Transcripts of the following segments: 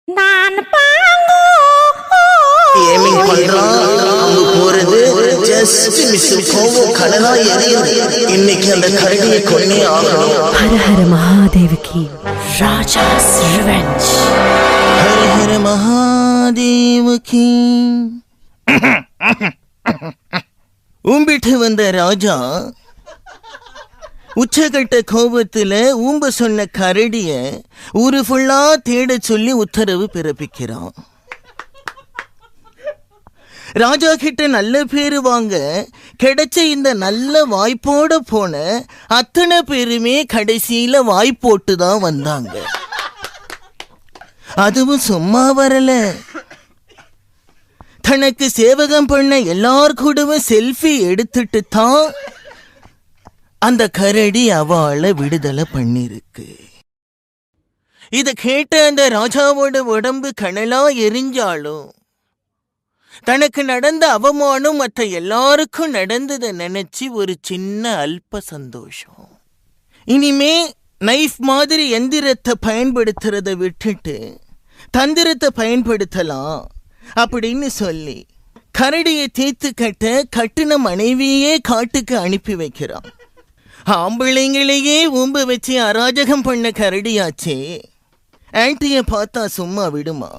நான் bongo aiming பண்றான். அங்க போறது ஜஸ்ட் மிஸ். கோவம் கடலா எரியுது. இன்னைக்கு அந்த கரடியை கொன்னே ஆகணும். ஹர ஹர மகாதேவகி. ராஜாஸ் ரிவெஞ்ச். ஹர ஹர மகாதேவகி. ஊம்பிட்டு வந்த ராஜா உச்சகட்ட கோபத்துல ஊம்ப சொன்ன கரடிய ஊரு ஃபுல்லா தேட சொல்லி உத்தரவு பிறப்பிக்கிறான். ராஜா கிட்ட நல்ல பேரு வாங்க கிடைச்ச இந்த நல்ல வாய்ப்போட போன அத்தனை பேருமே கடைசியில வாய்ப்போட்டு தான் வந்தாங்க. அதுவும் சும்மா வரல, தனக்கு சேவகம் பண்ண எல்லார் கூடவும் செல்ஃபி எடுத்துட்டு தான் அந்த கரடி அவளை விடுதலை பண்ணிருக்கு. இத கேட்ட அந்த ராஜாவோட உடம்பு கனலா எரிஞ்சாலும் தனக்கு நடந்த அவமானம் மற்ற எல்லாருக்கும் நடந்ததை நினைச்சு ஒரு சின்ன அல்ப சந்தோஷம். இனிமே நைஃப் மாதிரி எந்திரத்தை பயன்படுத்துறத விட்டுட்டு தந்திரத்தை பயன்படுத்தலாம் அப்படின்னு சொல்லி கரடியை தீர்த்து கட்டின மனைவியே காட்டுக்கு அனுப்பி வைக்கிறான். ஆம்பிள்ளைங்களையே ஊம்ப வச்சு அராஜகம் பண்ண கரடியாச்சே, ஆன்டிய பார்த்தா சும்மா விடுமா?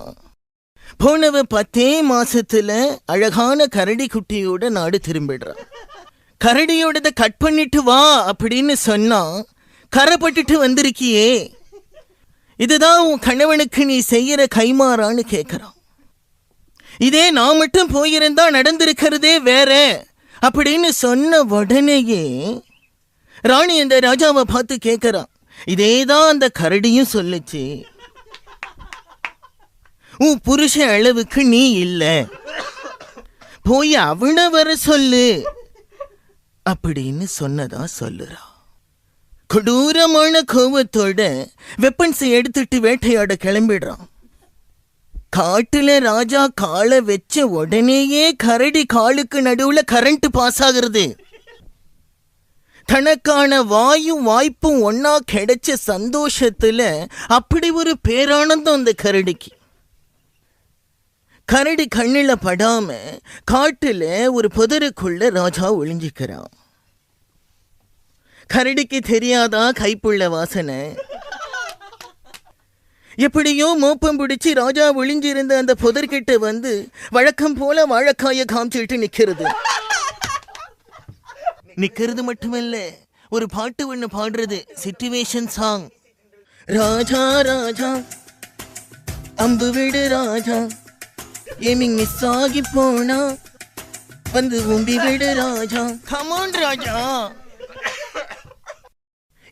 போனவ 10 மாசத்துல அழகான கரடி குட்டியோட நாடு திரும்பிடுறான். கரடியோடத கட் பண்ணிட்டு வா அப்படின்னு சொன்னா கரைப்பட்டுட்டு வந்திருக்கியே, இதுதான் உன் கணவனுக்கு நீ செய்யற கைமாறான்னு கேட்கிறான். இதே நான் மட்டும் போயிருந்தா நடந்திருக்கிறதே வேற அப்படின்னு சொன்ன உடனேயே ராணி அந்த ராஜாவை பார்த்து கேட்கிறான். இதேதான் அந்த கரடியும் சொல்லுச்சு, உன் புருஷ அளவுக்கு நீ இல்ல, போய் அவனை வர சொல்லு அப்படின்னு சொன்னதா சொல்லுறா. கொடூரமான கோபத்தோட வெப்பன்ஸ் எடுத்துட்டு வேட்டையாட கிளம்பிடுறான். காட்டுல ராஜா காலை வச்ச உடனேயே கரடி காலுக்கு நடுவுல கரண்ட் பாஸ் ஆகுறது. தனக்கான வாய்ப்பும் ஒன்னா கிடைச்ச சந்தோஷத்துல அப்படி ஒரு பேரானந்தம் அந்த கரடிக்கு. கரடி கண்ணில படாம காட்டுல ஒரு புதருக்குள்ள ராஜா ஒளிஞ்சிக்கிறான். கரடிக்கு தெரியாதா கைப்புள்ள வாசனை? எப்படியோ மோப்பம் பிடிச்சி ராஜா ஒளிஞ்சிருந்த அந்த புதர்கிட்ட வந்து வழக்கம் போல வாழைக்காய காமிச்சிட்டு நிக்கிறது மட்டுமல்ல, ஒரு பாட்டு ஒண்ணு பாடுறது, சிச்சுவேஷன் சாங். ராஜா ராஜா அம்பு விடு ராஜா, ஏமிங் மிஸ் ஆகி போனா வந்து ஊம்பி விடு ராஜா. கமான் ராஜா.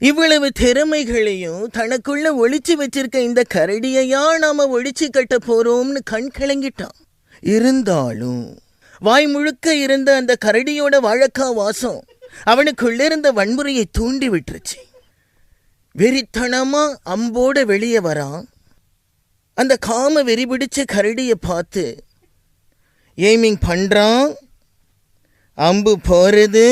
இவ்வளவு திறமைகளையும் தனக்குள்ள ஒளிச்சு வச்சிருக்க இந்த கரடியையா நாம ஒளிச்சு கட்ட போறோம்னு கண் கிளங்கிட்டான். இருந்தாலும் வாய் முழுக்க இருந்த அந்த கரடியோட வாழைக்கா வாசம் அவனுக்குள்ள இருந்த வன்முறையை தூண்டி விட்டுருச்சு. வெறித்தனமா அம்போட வெளியே வரான். அந்த காம வெறி பிடிச்ச கரடியை பார்த்து எய்மிங் பண்றான். அம்பு போறது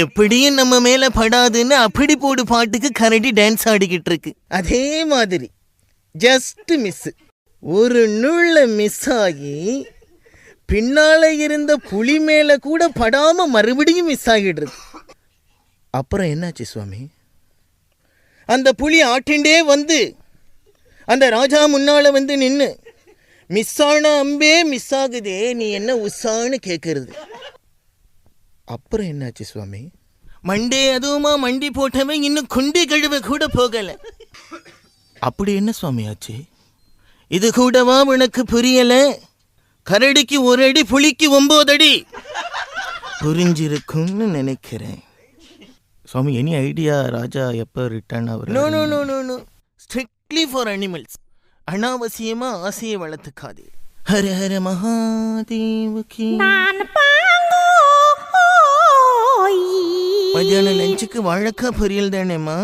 எப்படியும் நம்ம மேல படாதுன்னு அப்படி போடு பாட்டுக்கு கரடி டான்ஸ் ஆடிக்கிட்டு இருக்கு. அதே மாதிரி ஜஸ்ட் மிஸ், ஒரு நூல்ல மிஸ் ஆகி பின்னால இருந்த புலி மேல கூட படாம மறுபடியும் மிஸ் ஆகிடுறது. அப்புறம் என்னாச்சு சுவாமி? அந்த புலி ஆட்டிண்டே வந்து அந்த ராஜா முன்னால வந்து நின்று, மிஸ் ஆன அம்பே மிஸ் ஆகுதே, நீ என்ன உஷான்னு கேட்கறது. அப்புறம் என்னாச்சு சுவாமி? மண்டே அதுவுமா மண்டி போட்டவன் இன்னும் குண்டி கழுவ கூட போகல. அப்படி என்ன சுவாமி ஆச்சு? இது கூடவா உனக்கு புரியல? கரடிக்கு 1 அடி, புலிக்கு 9 அடி. புரிஞ்சிருக்கும்னு நினைக்கிறேன். சுவாமி, எனி ஐடியா ராஜா எப்போ ரிட்டர்ன் ஆகுற? No no no no no, strictly for animals. அனாவசியமா ஆசையை வளர்த்துக்காதே. ஹர ஹர மகாதேவகி. நான் பாங்கோ மத்தியான லஞ்சுக்கு வாழைக்காய் பொரியல் தானேம்மா?